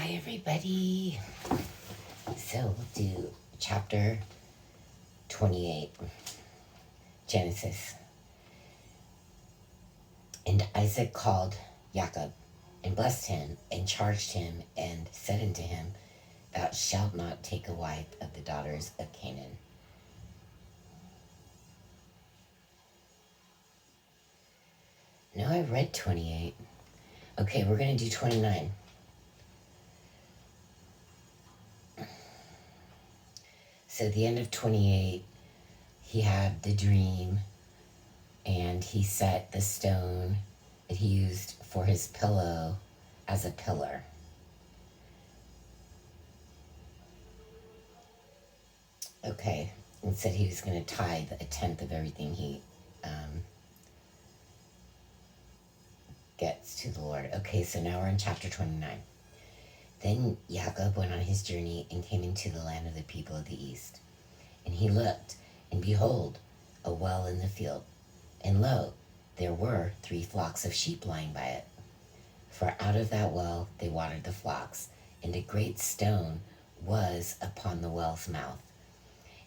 Hi, everybody. So we'll do chapter 28, Genesis. And Isaac called Jacob and blessed him and charged him and said unto him, Thou shalt not take a wife of the daughters of Canaan. No, I read 28. Okay, we're going to do 29. So at the end of 28, he had the dream and he set the stone that he used for his pillow as a pillar. Okay, and said he was going to tithe a tenth of everything he gets to the Lord. Okay, so now we're in chapter 29. Then Jacob went on his journey and came into the land of the people of the east. And he looked, and behold, a well in the field. And lo, there were 3 flocks of sheep lying by it. For out of that well they watered the flocks, and a great stone was upon the well's mouth.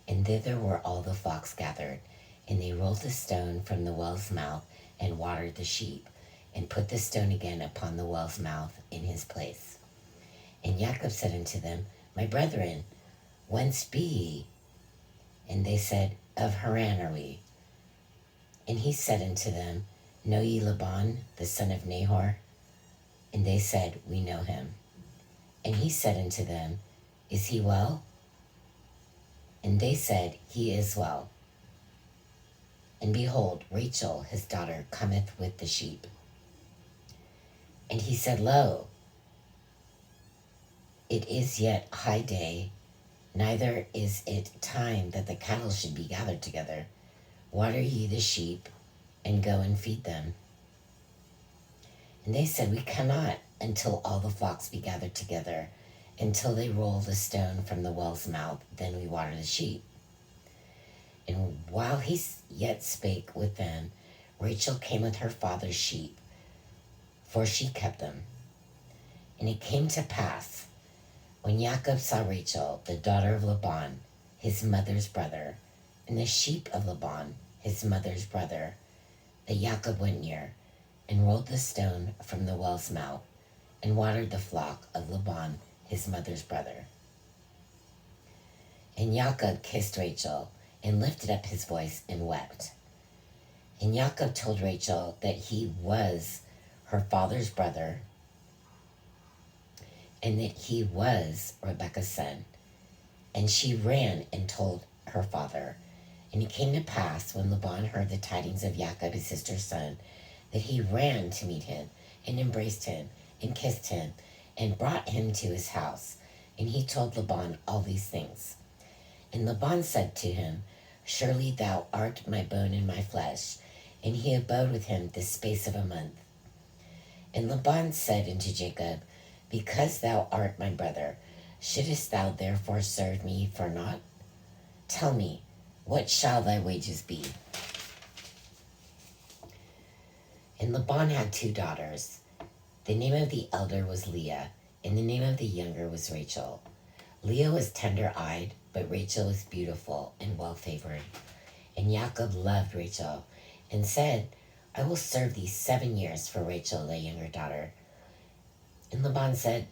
And thither were all the flocks gathered, and they rolled the stone from the well's mouth, and watered the sheep, and put the stone again upon the well's mouth in his place. And Jacob said unto them, My brethren, whence be ye? And they said, Of Haran are we. And he said unto them, Know ye Laban, the son of Nahor? And they said, We know him. And he said unto them, Is he well? And they said, He is well. And behold, Rachel his daughter cometh with the sheep. And he said, Lo, it is yet high day, neither is it time that the cattle should be gathered together. Water ye the sheep, and go and feed them. And they said, We cannot until all the flocks be gathered together, until they roll the stone from the well's mouth, then we water the sheep. And while he yet spake with them, Rachel came with her father's sheep, for she kept them. And it came to pass, when Jacob saw Rachel, the daughter of Laban, his mother's brother, and the sheep of Laban, his mother's brother, that Jacob went near, and rolled the stone from the well's mouth, and watered the flock of Laban, his mother's brother. And Jacob kissed Rachel, and lifted up his voice, and wept. And Jacob told Rachel that he was her father's brother, and that he was Rebekah's son. And she ran and told her father. And it came to pass, when Laban heard the tidings of Jacob his sister's son, that he ran to meet him, and embraced him, and kissed him, and brought him to his house. And he told Laban all these things. And Laban said to him, Surely thou art my bone and my flesh. And he abode with him the space of a month. And Laban said unto Jacob, Because thou art my brother, shouldest thou therefore serve me for naught? Tell me, what shall thy wages be? And Laban had 2 daughters. The name of the elder was Leah, and the name of the younger was Rachel. Leah was tender-eyed, but Rachel was beautiful and well-favored. And Jacob loved Rachel, and said, I will serve thee 7 years for Rachel, thy younger daughter. And Laban said,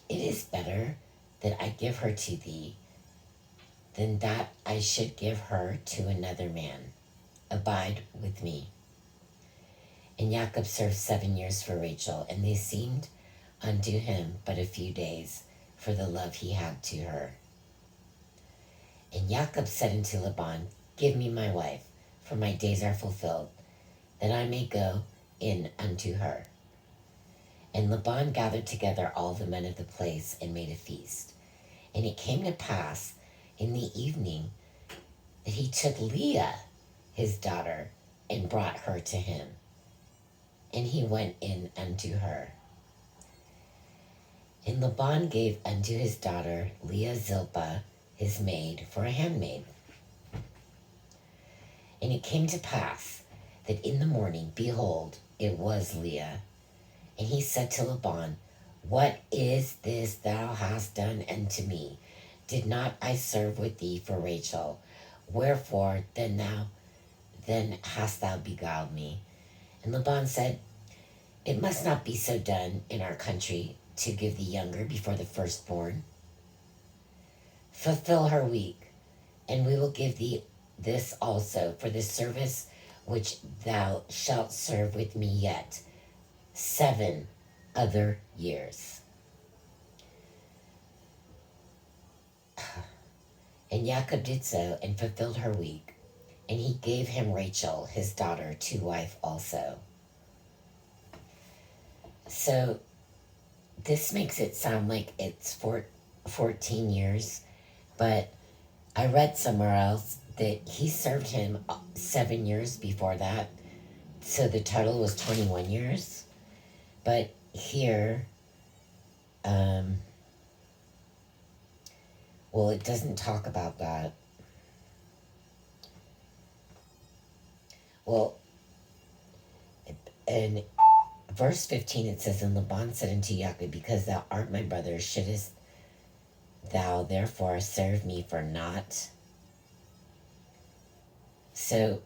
It is better that I give her to thee, than that I should give her to another man. Abide with me. And Jacob served 7 years for Rachel, and they seemed unto him but a few days, for the love he had to her. And Jacob said unto Laban, Give me my wife, for my days are fulfilled, that I may go in unto her. And Laban gathered together all the men of the place, and made a feast. And it came to pass in the evening that he took Leah, his daughter, and brought her to him. And he went in unto her. And Laban gave unto his daughter Leah Zilpah, his maid, for a handmaid. And it came to pass that in the morning, behold, it was Leah. And he said to Laban, What is this thou hast done unto me? Did not I serve with thee for Rachel? Wherefore then hast thou beguiled me? And Laban said, It must not be so done in our country to give the younger before the firstborn. Fulfill her week, and we will give thee this also for the service which thou shalt serve with me yet 7 other years. And Jacob did so and fulfilled her week, and he gave him Rachel, his daughter, to wife also. So this makes it sound like it's 14 years, but I read somewhere else that he served him 7 years before that, so the total was 21 years. But here, well, it doesn't talk about that. Well, in verse 15 it says, And Laban said unto Jacob, Because thou art my brother, shouldest thou therefore serve me for naught? So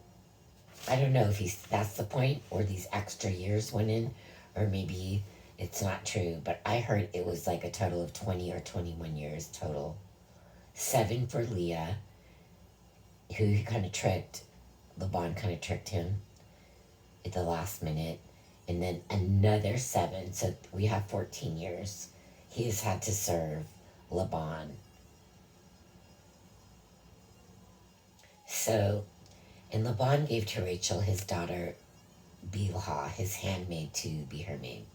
I don't know if that's the point, or these extra years went in, or maybe it's not true, but I heard it was like a total of 20 or 21 years total. 7 for Leah, who kind of tricked, Laban kind of tricked him at the last minute, and then another 7, so we have 14 years. He has had to serve Laban. So, and Laban gave to Rachel his daughter Bilhah, his handmaid, to be her maid.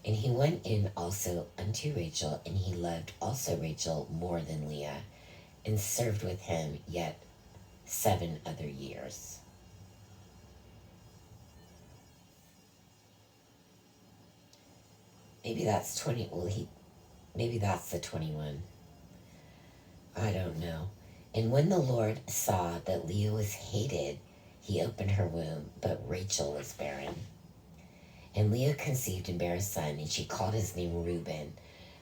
And he went in also unto Rachel, and he loved also Rachel more than Leah, and served with him yet 7 other years. Maybe that's 20, maybe that's the 21. I don't know. And when the Lord saw that Leah was hated, he opened her womb, but Rachel was barren. And Leah conceived and bare a son, and she called his name Reuben.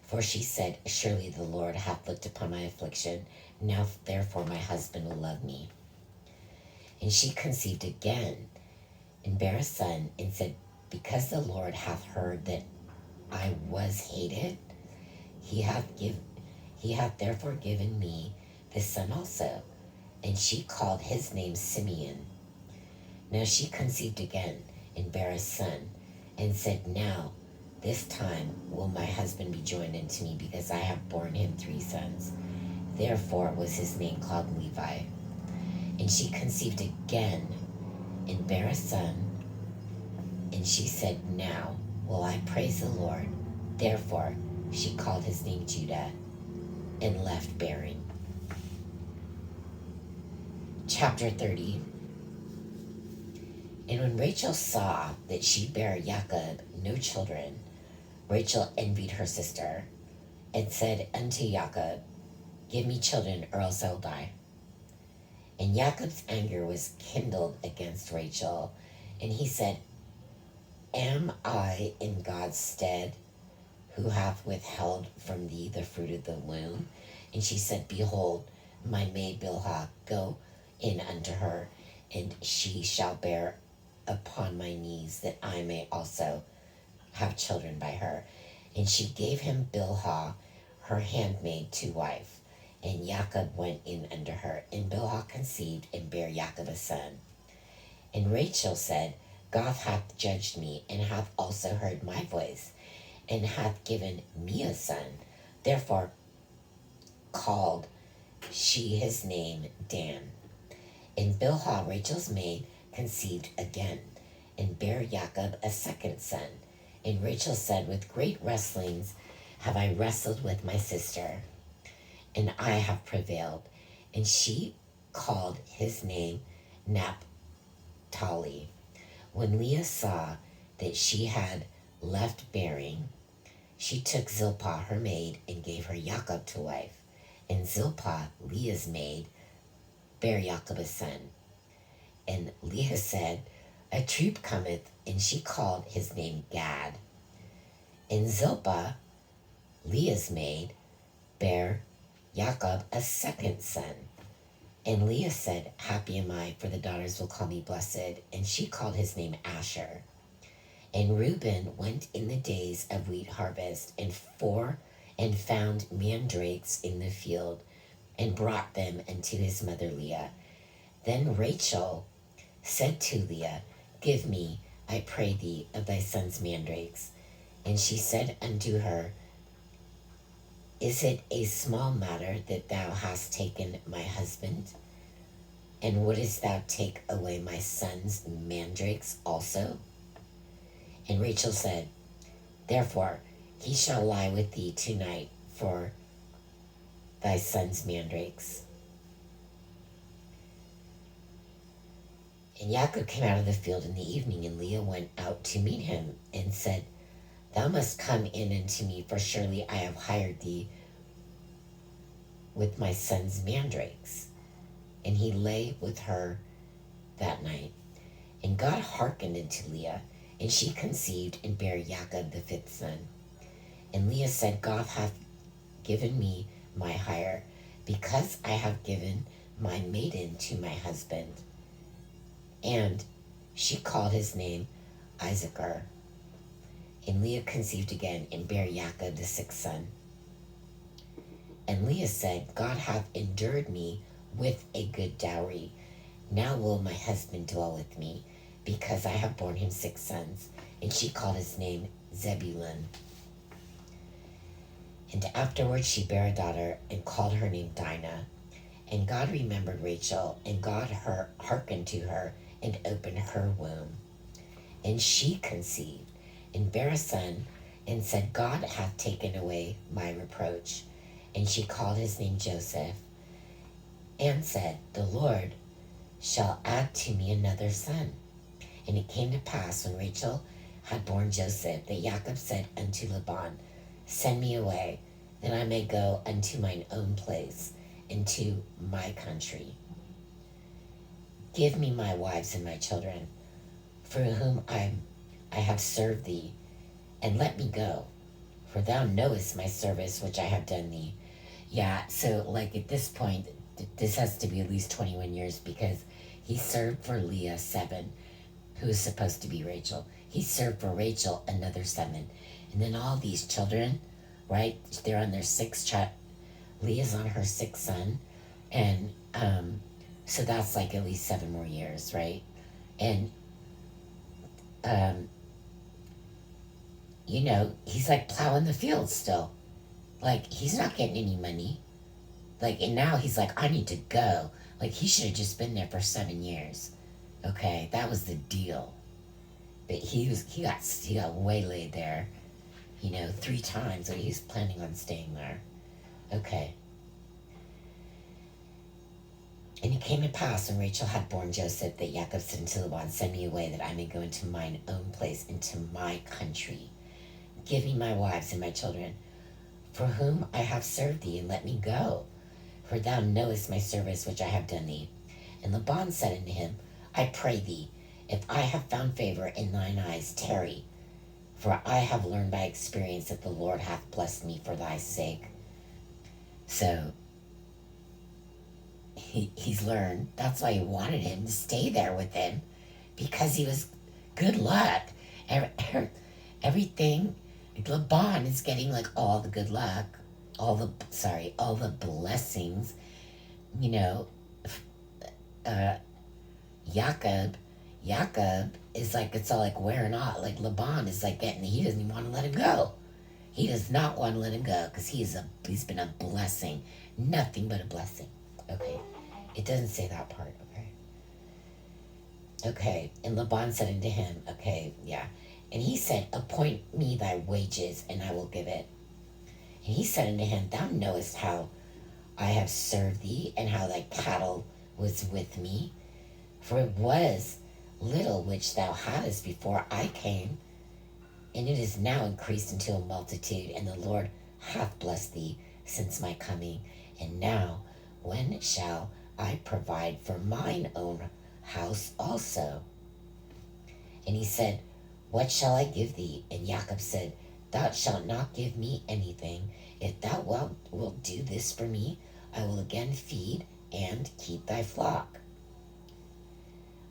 For she said, Surely the Lord hath looked upon my affliction. Now therefore my husband will love me. And she conceived again, and bare a son, and said, Because the Lord hath heard that I was hated, he hath therefore given me this son also. And she called his name Simeon. Now she conceived again, and bare a son, and said, Now this time will my husband be joined unto me, because I have borne him 3 sons. Therefore was his name called Levi. And she conceived again, and bare a son, and she said, Now will I praise the Lord. Therefore she called his name Judah, and left bearing. Chapter 30. And when Rachel saw that she bare Jacob no children, Rachel envied her sister, and said unto Jacob, Give me children, or else I will die. And Jacob's anger was kindled against Rachel, and he said, Am I in God's stead, who hath withheld from thee the fruit of the womb? And she said, Behold, my maid Bilhah, go in unto her, and she shall bear upon my knees, that I may also have children by her. And she gave him Bilhah, her handmaid, to wife. And Jacob went in unto her, and Bilhah conceived, and bare Jacob a son. And Rachel said, God hath judged me, and hath also heard my voice, and hath given me a son. Therefore called she his name Dan. And Bilhah, Rachel's maid, conceived again, and bare Jacob a second son. And Rachel said, With great wrestlings have I wrestled with my sister, and I have prevailed. And she called his name Naphtali. When Leah saw that she had left bearing, she took Zilpah her maid, and gave her Jacob to wife. And Zilpah, Leah's maid, bare Jacob a son. And Leah said, A troop cometh, and she called his name Gad. And Zilpah, Leah's maid, bare Jacob a second son. And Leah said, Happy am I, for the daughters will call me blessed. And she called his name Asher. And Reuben went in the days of wheat harvest and found mandrakes in the field, and brought them unto his mother Leah. Then Rachel said to Leah, Give me, I pray thee, of thy son's mandrakes. And she said unto her, Is it a small matter that thou hast taken my husband? And wouldest thou take away my son's mandrakes also? And Rachel said, Therefore he shall lie with thee tonight for thy son's mandrakes. And Jacob came out of the field in the evening, and Leah went out to meet him, and said, Thou must come in unto me, for surely I have hired thee with my son's mandrakes. And he lay with her that night. And God hearkened unto Leah, and she conceived and bare Jacob the fifth son. And Leah said, God hath given me my hire, because I have given my maiden to my husband. And she called his name Issachar. And Leah conceived again and bare Jacob the sixth son. And Leah said, God hath endured me with a good dowry. Now will my husband dwell with me, because I have borne him 6 sons. And she called his name Zebulun. And afterward she bare a daughter, and called her name Dinah. And God remembered Rachel, and God hearkened to her, and opened her womb. And she conceived, and bare a son, and said, God hath taken away my reproach. And she called his name Joseph, and said, The Lord shall add to me another son. And it came to pass, when Rachel had borne Joseph, that Jacob said unto Laban, Send me away, that I may go unto mine own place, into my country. Give me my wives and my children, for whom I have served thee, and let me go, for thou knowest my service which I have done thee. Yeah, so like at this point, this has to be at least 21 years, because he served for Leah 7, who is supposed to be Rachel. He served for Rachel another 7. And then all these children, right, they're on their 6th child. Leah's on her 6th son. And so that's like at least 7 more years, right? And, you know, he's like plowing the fields still. Like, he's not getting any money. Like, and now he's like, I need to go. Like, he should have just been there for 7 years. Okay, that was the deal. But he got waylaid there, you know, 3 times, so he's planning on staying there. Okay. And it came to pass, when Rachel had borne Joseph, that Jacob said unto Laban, Send me away, that I may go into mine own place, into my country. Give me my wives and my children, for whom I have served thee, and let me go. For thou knowest my service which I have done thee. And Laban said unto him, I pray thee, if I have found favor in thine eyes, tarry. For I have learned by experience that the Lord hath blessed me for thy sake. So, he's learned. That's why he wanted him to stay there with him, because he was good luck. Everything, Laban is getting like all the good luck, all the blessings, you know. Jacob is like, it's all like wearing off. Like Laban is like he doesn't even want to let him go. He does not want to let him go, because he's been a blessing, nothing but a blessing. Okay, it doesn't say that part. Okay, and Laban said unto him, okay, yeah, and he said, Appoint me thy wages, and I will give it. And he said unto him, Thou knowest how I have served thee, and how thy cattle was with me. For it was little which thou hadst before I came, and it is now increased unto a multitude, and the Lord hath blessed thee since my coming. And now, when shall I provide for mine own house also? And he said, What shall I give thee? And Jacob said, Thou shalt not give me anything. If thou wilt do this for me, I will again feed and keep thy flock.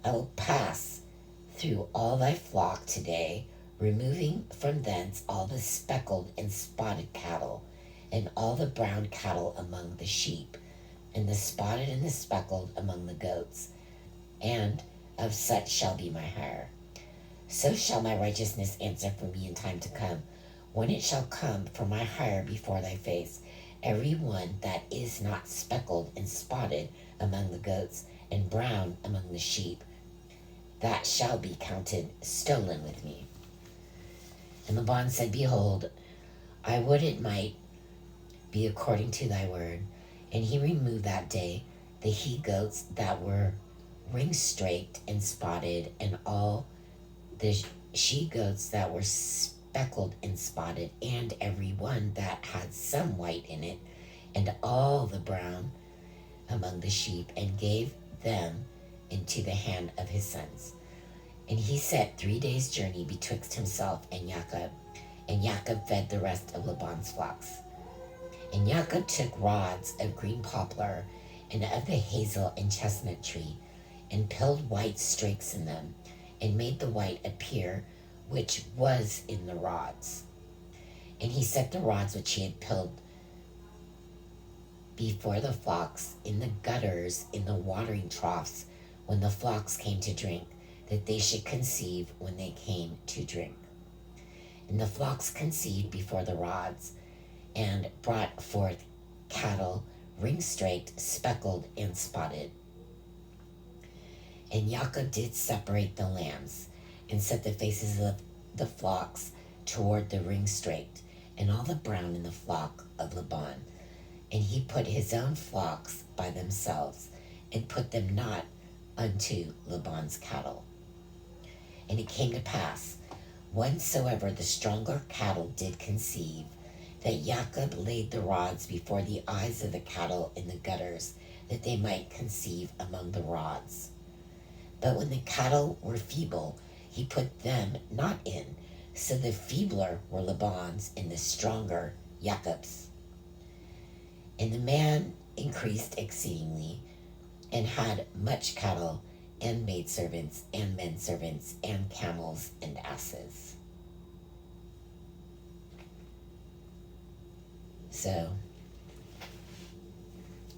I will pass through all thy flock today, removing from thence all the speckled and spotted cattle, and all the brown cattle among the sheep, and the spotted and the speckled among the goats, and of such shall be my hire. So shall my righteousness answer for me in time to come, when it shall come for my hire before thy face. Every one that is not speckled and spotted among the goats, and brown among the sheep, that shall be counted stolen with me. And Laban said, Behold, I would it might be according to thy word. And he removed that day the he goats that were ring-straked and spotted, and all the she goats that were speckled and spotted, and every one that had some white in it, and all the brown among the sheep, and gave them into the hand of his sons. And he set 3 days' journey betwixt himself and Jacob, and Jacob fed the rest of Laban's flocks. And Jacob took rods of green poplar, and of the hazel and chestnut tree, and pilled white streaks in them, and made the white appear which was in the rods. And he set the rods which he had pilled before the flocks in the gutters in the watering troughs when the flocks came to drink, that they should conceive when they came to drink. And the flocks conceived before the rods, and brought forth cattle ring-straked, speckled, and spotted. And Jacob did separate the lambs, and set the faces of the flocks toward the ring-straked, and all the brown in the flock of Laban. And he put his own flocks by themselves, and put them not unto Laban's cattle. And it came to pass, whensoever the stronger cattle did conceive, that Jacob laid the rods before the eyes of the cattle in the gutters, that they might conceive among the rods. But when the cattle were feeble, he put them not in, so the feebler were Laban's, and the stronger Jacob's. And the man increased exceedingly, and had much cattle, and maidservants, and menservants, and camels, and asses. So,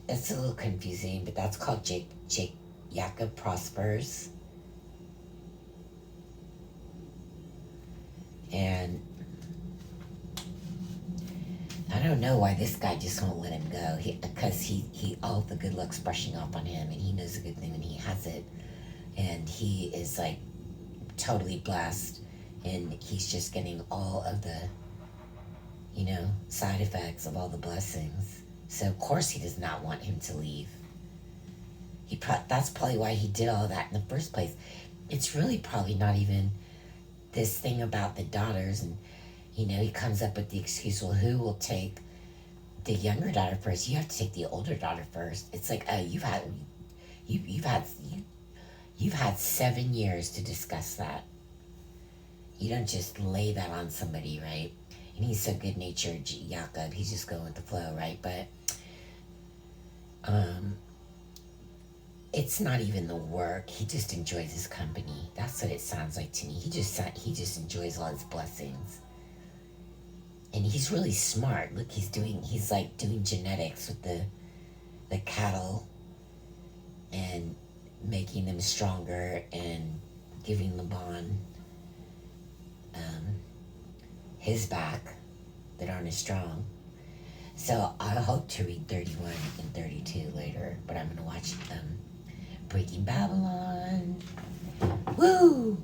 it's a little confusing, but that's called Jacob prospers. And I don't know why this guy just won't let him go. Because he all the good luck's brushing off on him, and he knows a good thing when he has it. And he is like totally blessed, and he's just getting all of the, side effects of all the blessings. So of course he does not want him to leave. That's probably why he did all that in the first place. It's really probably not even this thing about the daughters, and he comes up with the excuse, well, who will take the younger daughter first? You have to take the older daughter first. It's like, oh, you've had 7 years to discuss that. You don't just lay that on somebody, right? And he's so good-natured, Jacob. He's just going with the flow, right? But it's not even the work. He just enjoys his company. That's what it sounds like to me. He just enjoys all his blessings. And he's really smart. Look, he's like doing genetics with the cattle, and making them stronger, and giving Laban his back that aren't as strong. So I hope to read 31 and 32 later, but I'm going to watch Breaking Babylon. Woo!